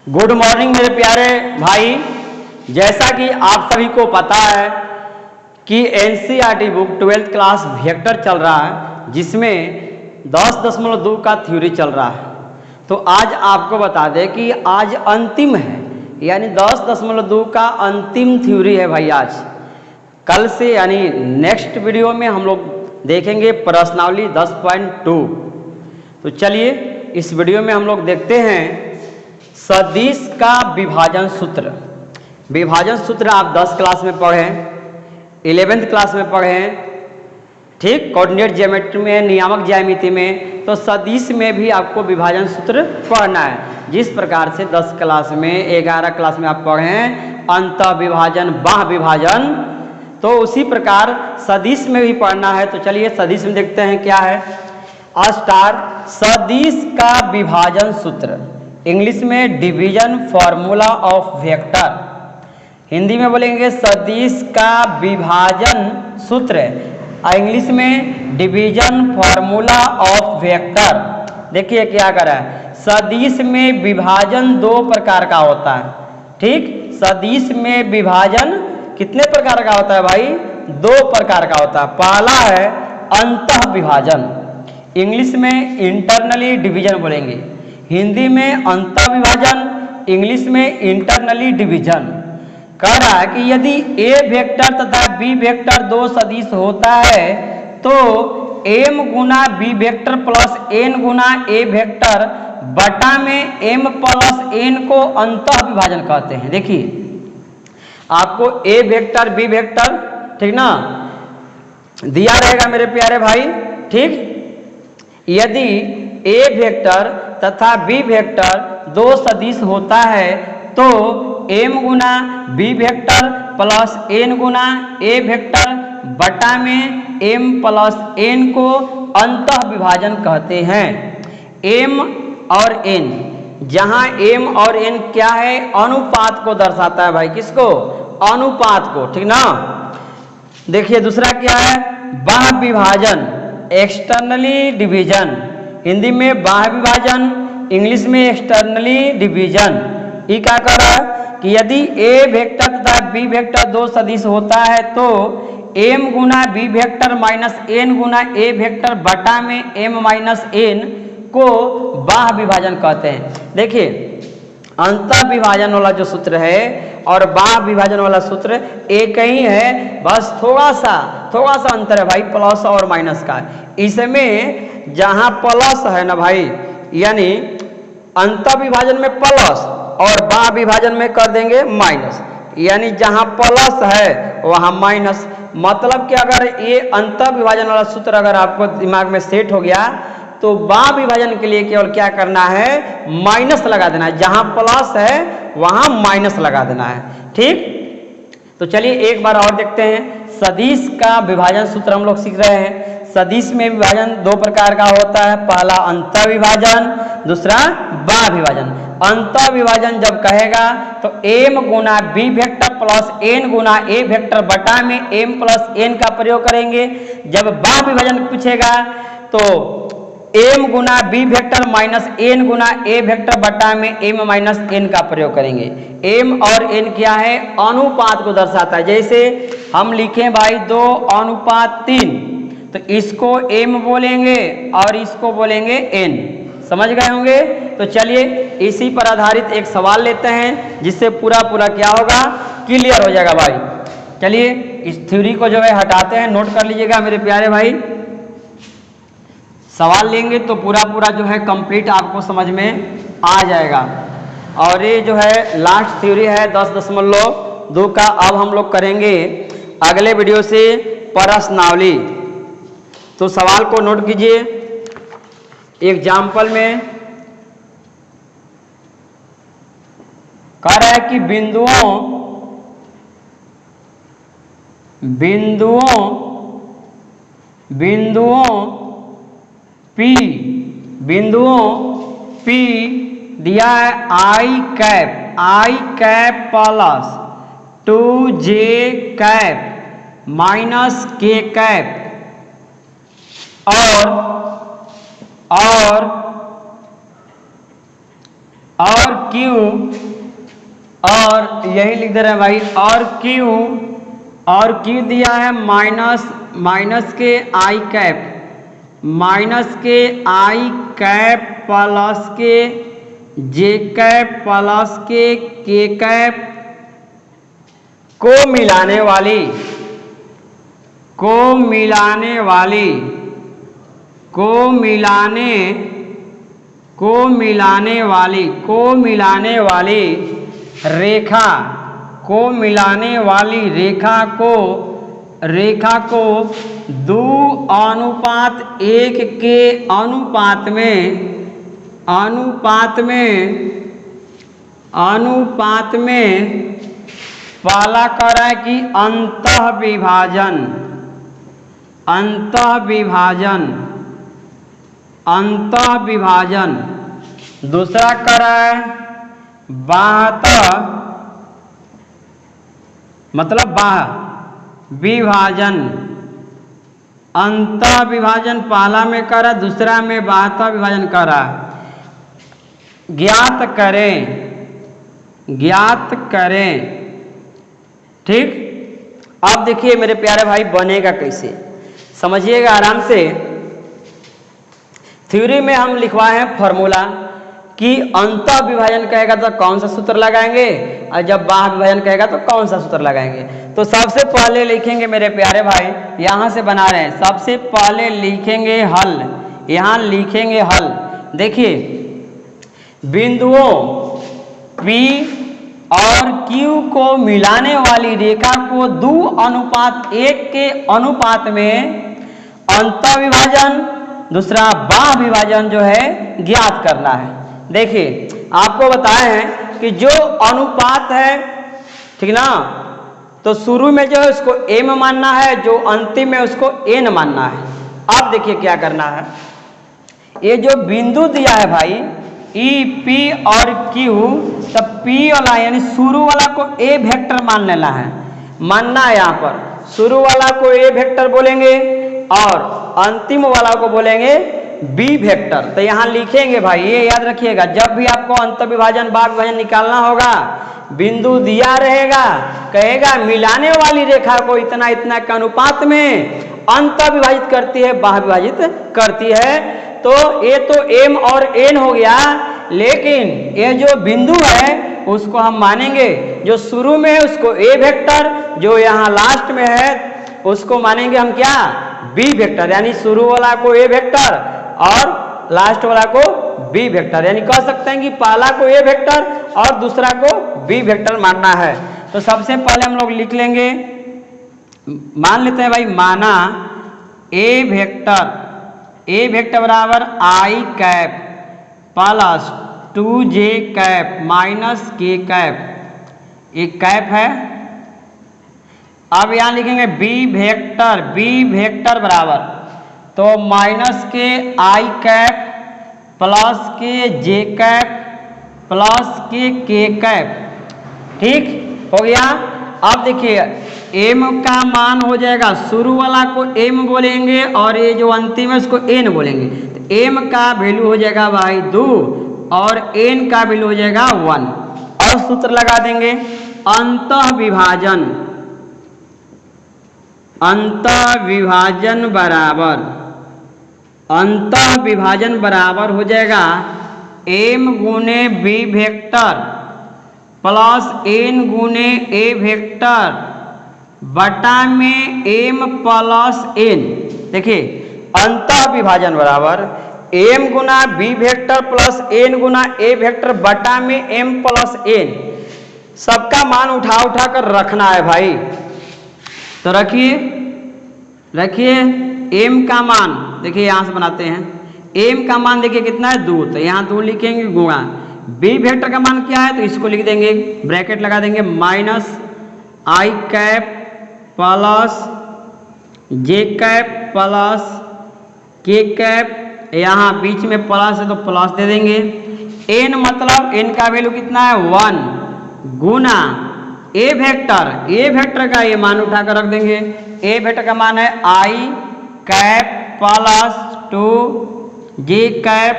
Good morning मेरे प्यारे भाई। जैसा कि आप सभी को पता है कि NCERT book 12th class vector चल रहा है, जिसमें 10.2 का थ्योरी चल रहा है। तो आज आपको बता दें कि आज अंतिम है, यानी 10.2 का अंतिम थ्योरी है भाई। आज कल से यानी नेक्स्ट वीडियो में हम लोग देखेंगे प्रश्नावली 10.2। तो चलिए इस वीडियो में हम लोग देखते हैं सदिश का विभाजन सूत्र। विभाजन सूत्र आप 10 क्लास में पढ़े, 11th क्लास में पढ़े, ठीक, कोऑर्डिनेट ज्योमेट्री में, नियामक ज्यामिति में। तो सदिश में भी आपको विभाजन सूत्र पढ़ना है। जिस प्रकार से 10 क्लास में, 11 क्लास में आप पढ़े अंत विभाजन, बाह्य विभाजन, तो उसी प्रकार सदिश में भी पढ़ना है। तो चलिए सदिश में देखते हैं क्या है। सदिश का विभाजन सूत्र, इंग्लिश में division formula of vector, Hindi में बोलेंगे सदिश का विभाजन सूत्र, इंग्लिश में डिवीजन फॉर्मूला ऑफ वेक्टर। देखिए क्या कर रहा है, सदिश में विभाजन दो प्रकार का होता है। ठीक, सदिश में विभाजन कितने प्रकार का होता है भाई? दो प्रकार का होता है। पहला है अंतः विभाजन, इंग्लिश में इंटरनली डिवीजन बोलेंगे, हिंदी में अंतः विभाजन, इंग्लिश में इंटरनली डिवीजन। कह रहा है कि यदि ए वेक्टर तथा बी वेक्टर दो सदिश होता है तो m गुना बी वेक्टर प्लस n गुना ए वेक्टर बटा में m प्लस n को अंतः विभाजन कहते हैं। देखिए आपको ए वेक्टर बी वेक्टर, ठीक ना, दिया रहेगा मेरे प्यारे भाई। ठीक, यदि ए वेक्टर तथा बी वेक्टर दो सदिश होता है तो m गुना बी वेक्टर प्लस n गुना ए वेक्टर बटा में m प्लस n को अंतः विभाजन कहते हैं। m और n, जहां m और n क्या है? अनुपात को दर्शाता है भाई। किसको? अनुपात को, ठीक ना। देखिए दूसरा क्या है? बाह्य विभाजन, एक्सटर्नली डिवीजन, हिंदी में बाह्य विभाजन, इंग्लिश में एक्सटर्नली डिवीजन। ये क्या कर रहा है कि यदि ए वेक्टर तथा बी वेक्टर दो सदिश होता है तो m गुना बी वेक्टर माइनस n गुना ए वेक्टर बटा में m माइनस n को बाह्य विभाजन कहते हैं। देखिए अंतः विभाजन वाला जो सूत्र है और बाह्य विभाजन वाला सूत्र एक ही है, बस थोड़ा सा अंतर है भाई, प्लस और माइनस का। इसमें जहां प्लस है ना भाई, यानी अंतः विभाजन में प्लस और बाह्य विभाजन में कर देंगे माइनस, यानी जहां प्लस है वहां माइनस। मतलब कि अगर ये अंतः विभाजन वाला सूत्र अगर आपको दिमाग में सेट हो गया तो बाह्य विभाजन के लिए केवल क्या करना है? माइनस लगा देना है। जहां प्लस है वहां माइनस लगा देना है। ठीक, तो चलिए एक बार और देखते हैं। सदिश का विभाजन सूत्र हम लोग सीख रहे हैं। सदिश में विभाजन दो प्रकार का होता है, पहला अंतः विभाजन, दूसरा बाह्य विभाजन। अंतः विभाजन जब कहेगा तो m गुना बी वेक्टर प्लस n गुना ए वेक्टर बटा में m प्लस n का प्रयोग करेंगे। जब बाह्य विभाजन पूछेगा तो m गुना बी वेक्टर माइनस n गुना ए वेक्टर बटा में m माइनस n का प्रयोग करेंगे। m और n क्या है? अनुपात को दर्शाता है। जैसे हम लिखें भाई 2:3, तो इसको m बोलेंगे और इसको बोलेंगे n। समझ गए होंगे? तो चलिए इसी पर आधारित एक सवाल लेते हैं जिससे पूरा क्या होगा? क्लियर हो जाएगा भाई। चलिए इस थ्योरी को जो है हटाते हैं, नोट कर लीजिएगा मेरे प्यारे भाई। सवाल लेंगे तो पूरा जो है कंप्लीट आपको समझ में आ जाएगा। और ये जो है लास्ट थ्योरी है 10.2 का। अब हम लोग करेंगे अगले वीडियो से प्रश्नावली। तो सवाल को नोट कीजिए। एग्जाम्पल में कह रहा है कि बिंदुओं P दिया है i cap plus 2j cap minus k cap और और क्यू, और यही लिख दे रहे हैं भाई, और क्यू दिया है माइनस के आई कैप, माइनस के आई कैप प्लस के जे कैप प्लस के कैप को मिलाने वाली रेखा को 2:1 के अनुपात में पाला कर रहा है कि अंतः विभाजन, दूसरा कर रहा है बाह्यतः, मतलब बाह्य विभाजन, अंतः विभाजन पहला में कर रहा है, दूसरा में बाह्यतः विभाजन कर रहा है। ज्ञात करें, ठीक। अब देखिए मेरे प्यारे भाई बनेगा कैसे, समझिएगा आराम से। थ्योरी में हम लिखवाए हैं फॉर्मूला कि अंतः विभाजन कहेगा तो कौन सा सूत्र लगाएंगे, और जब बाह्य विभाजन कहेगा तो कौन सा सूत्र लगाएंगे। तो सबसे पहले लिखेंगे मेरे प्यारे भाई, यहां से बना रहे हैं, सबसे पहले लिखेंगे हल, यहां लिखेंगे हल। देखिए बिंदुओं P और Q को मिलाने वाली रेखा को 2:1 के अनुपात में अंतः विभाजन, दूसरा बाह्य विभाजन जो है ज्ञात करना है। देखिए आपको बताए हैं कि जो अनुपात है, ठीक ना, तो शुरू में जो है उसको m मानना है, जो अंतिम में उसको n मानना है। अब देखिए क्या करना है, ये जो बिंदु दिया है भाई E, P और Q, तब P वाला यानी शुरू वाला को A वेक्टर मान लेना है, मानना है। यहाँ पर शुरू वाला को A वेक्टर बोलेंगे और अंतिम वाला को बोलेंगे B वेक्टर। तो यहाँ लिखेंगे भाई, ये याद रखिएगा, जब भी आपको अंतः विभाजन बाह्य विभाजन निकालना होगा, बिंदु दिया रहेगा, कहेगा मिलाने वाली रेखा को इतना इतना के अनुपात में अंतः विभाजित करती है, बाह्य विभाजित करती है। तो ये तो m और n हो गया, लेकिन ये जो बिंदु है उसको हम मानेंगे, जो शुरू में है उसको a वेक्टर, जो यहाँ लास्ट में है उसको मानेंगे हम क्या, b वेक्टर। यानी शुरू वाला को a वेक्टर और लास्ट वाला को b वेक्टर, यानी कह सकते हैं कि पहला को a वेक्टर और दूसरा को b वेक्टर मानना है। तो सबसे पहले हम लोग लिख लेंगे, मान लेते हैं भाई, माना a वेक्टर बराबर I cap plus 2j cap minus k cap, एक कैप है। अब यहाँ लिखेंगे b वेक्टर बराबर, तो माइनस के आई कैप प्लस के j कैप प्लस के k कैप, ठीक हो गया। अब देखिए m का मान हो जाएगा, शुरू वाला को m बोलेंगे और ये जो अंतिम है उसको n बोलेंगे। तो m का वैल्यू हो जाएगा भाई 2 और n का वैल्यू हो जाएगा 1। और सूत्र लगा देंगे, अंतः विभाजन बराबर हो जाएगा m गुने b वेक्टर प्लस n गुने a वेक्टर बटा में m प्लस n। देखिए अंतः विभाजन बराबर m Guna b vector plus n Guna a vector बटा में m प्लस n। सबका मान उठा कर रखना है भाई। तो रखिए m का मान, देखिए यहां से बनाते हैं, m का मान देखिए कितना है 2, तो यहाँ 2 लिखेंगे गुणा b वेक्टर का मान क्या है, तो इसको लिख देंगे, ब्रैकेट लगा देंगे, माइनस आई कैप प्लस जे कैप प्लस के कैप, यहाँ बीच में प्लस है तो प्लस दे देंगे। n मतलब n का वैल्यू कितना है 1 गुना a वेक्टर का ये मान उठाकर रख देंगे। a वेक्टर का मान है आई कैप प्लस 2 जे कैप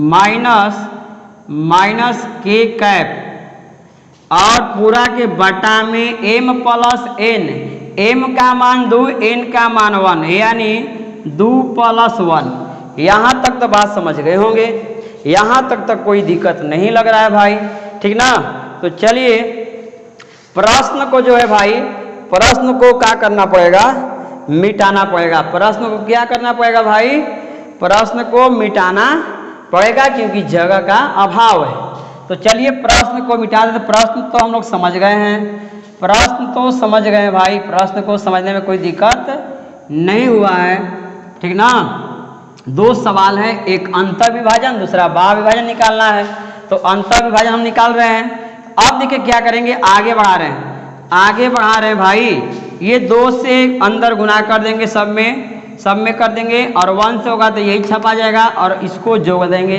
माइनस माइनस के कैप और पूरा के बटा में m प्लस n, m का मान 2, n का मान 1, यानी 2 + 1। यहाँ तक तो बात समझ गए होंगे, यहाँ तक कोई दिक्कत नहीं लग रहा है भाई, ठीक ना। तो चलिए प्रश्न को जो है भाई, प्रश्न को क्या करना पड़ेगा, मिटाना पड़ेगा। प्रश्न को क्या करना पड़ेगा भाई, प्रश्न को मिटाना पड़ेगा क्योंकि जगह का अभाव है। तो चलिए प्रश्न को मिटा देते। प्रश्न तो हम लोग समझ गए हैं, प्रश्न तो समझ गए हैं भाई, प्रश्न को समझने में कोई दिक्कत नहीं हुआ है, ठीक ना। 2 सवाल है, एक अंतर विभाजन, दूसरा बाह्य विभाजन निकालना है। तो अंतर विभाजन हम निकाल रहे हैं। अब देखिए क्या करेंगे, आगे बढ़ा रहे हैं, आगे बढ़ा रहे हैं भाई। ये 2 से अंदर गुना कर देंगे, सब में कर देंगे, और 1 से होगा तो यही छपा जाएगा, और इसको जोड़ देंगे।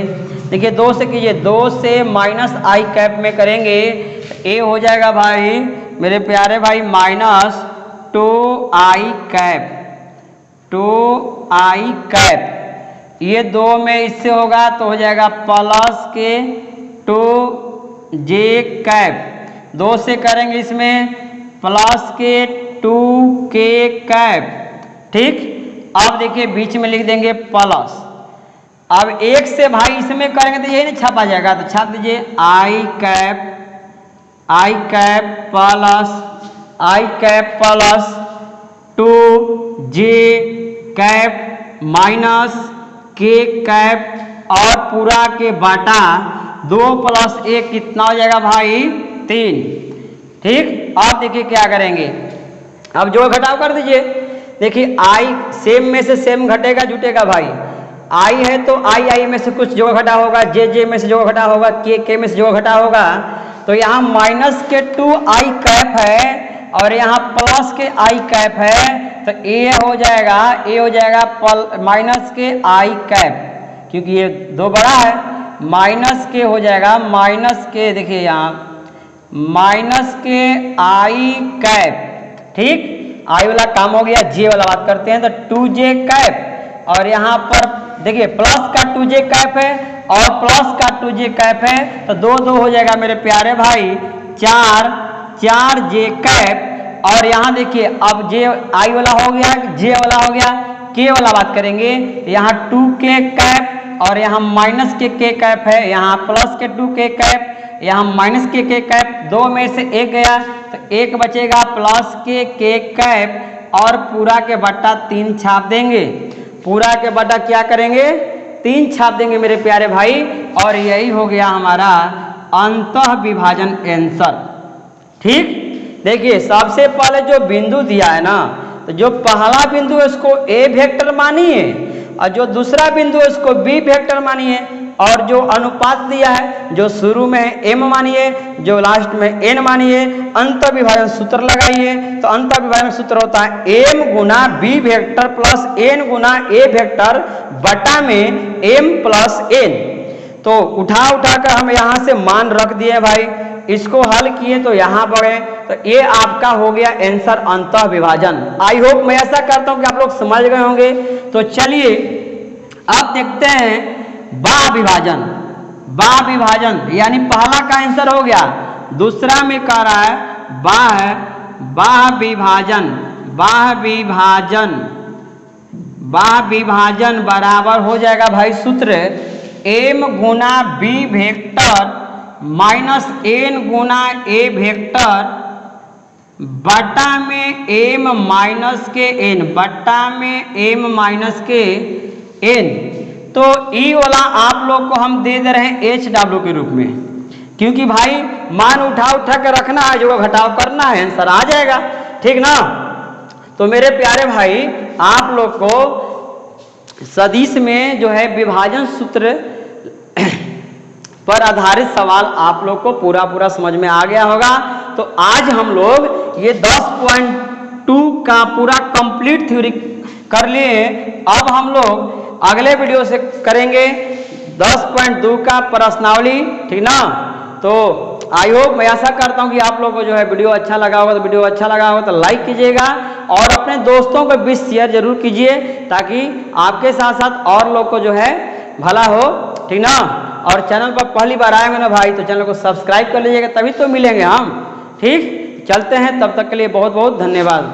देखिए 2 से कीजिए, 2 से माइनस आई कैप में करेंगे, ए हो जाएगा भाई मेरे प्यारे भाई minus 2i cap, 2i cap. ये 2 में इससे होगा तो हो जाएगा प्लस के 2j कैप। 2 से करेंगे इसमें प्लस के 2k कैप, ठीक। अब देखिए बीच में लिख देंगे प्लस। अब 1 से भाई इसमें करेंगे तो यही नहीं छापा जाएगा, तो छाप दीजिए I cap plus 2j cap minus k cap और पूरा के बाटा 2 + 1 कितना हो जाएगा भाई 3, ठीक। अब देखिए क्या करेंगे, अब जोड़ घटाव कर दीजिए। देखिए आई सेम में से सेम घटेगा जुटेगा भाई, आई है तो आई में से कुछ जोड़ घटा होगा, जे में से जोड़ घटा होगा, के में से जोड़ घटा होगा। तो यहाँ माइनस के 2i कैप है और यहाँ प्लस के i कैप है, तो ए हो जाएगा माइनस के i कैप, क्योंकि ये 2 बड़ा है, माइनस के हो जाएगा, माइनस के देखिए यहाँ माइनस के i कैप, ठीक। आई वाला काम हो गया, जे वाला बात करते हैं। तो 2j कैप और यहाँ पर देखिए प्लस का 2j कैप है और प्लस का 2j कैप है, तो 2 हो जाएगा मेरे प्यारे भाई 4j कैप। और यहाँ देखिए अब जे आई वाला हो गया, जे वाला हो गया, के वाला बात करेंगे। यहाँ 2k कैप और यहाँ माइनस के k कैप है, यहाँ प्लस के 2k कैप, यहाँ माइनस के k कैप। 2 में से 1 गया तो 1 बचेगा प्लस के k कैप और पूरा के बट्टा 3 छाप देंगे। पूरा के बट्टा क्या करेंगे 3 छाप देंगे मेरे प्यारे भाई, और यही हो गया हमारा अंतः विभाजन आंसर, ठीक। देखिए सबसे पहले जो बिंदु दिया है ना, तो जो पहला बिंदु है उसको ए वेक्टर मानिए और जो दूसरा बिंदु है उसको बी वेक्टर मानिए, और जो अनुपात दिया है जो शुरू में है m मानिए, जो लास्ट में n मानिए। अंतर विभाजन सूत्र लगाइए, तो अंतर विभाजन सूत्र होता है m Guna b vector plus n Guna a vector बटा में m प्लस n। तो उठा कर हम यहाँ से मान रख दिए भाई, इसको हल किए तो यहाँ बढ़े, तो ये आपका हो गया आंसर अंतः विभाजन। आई होप मैं ऐसा करता हूँ कि आप लोग समझ गए होंगे। तो चलिए अब देखते हैं बाह्य विभाजन। बाह्य विभाजन यानी पहला का आंसर हो गया, दूसरा में कह रहा है बाह्य विभाजन। बाह्य विभाजन बराबर हो जाएगा भाई सूत्र m Guna b vector minus n Guna a vector बटा में m माइनस के n, बटा में m माइनस के n। तो ई वाला आप लोग को हम दे दे रहे हैं HW के रूप में, क्योंकि भाई मान उठा कर रखना है, जो घटाव करना है आंसर आ जाएगा, ठीक ना। तो मेरे प्यारे भाई आप लोग को सदिश में जो है विभाजन सूत्र पर आधारित सवाल आप लोग को पूरा समझ में आ गया होगा। तो आज हम लोग ये 10.2 का पूरा कंप्लीट थ्योरी कर लिए। अब हम लोग अगले वीडियो से करेंगे 10.2 का प्रश्नावली, ठीक ना। तो आई होप मैं ऐसा करता हूं कि आप लोगों को जो है वीडियो अच्छा लगा होगा, तो वीडियो अच्छा लगा होगा तो लाइक कीजिएगा और अपने दोस्तों को भी शेयर जरूर कीजिए, ताकि आपके साथ साथ और लोग को जो है भला हो, ठीक ना। और चैनल पर पहली बार आएंगे ना भाई तो चैनल को सब्सक्राइब कर लीजिएगा, तभी तो मिलेंगे हम। ठीक, चलते हैं, तब तक के लिए बहुत बहुत धन्यवाद।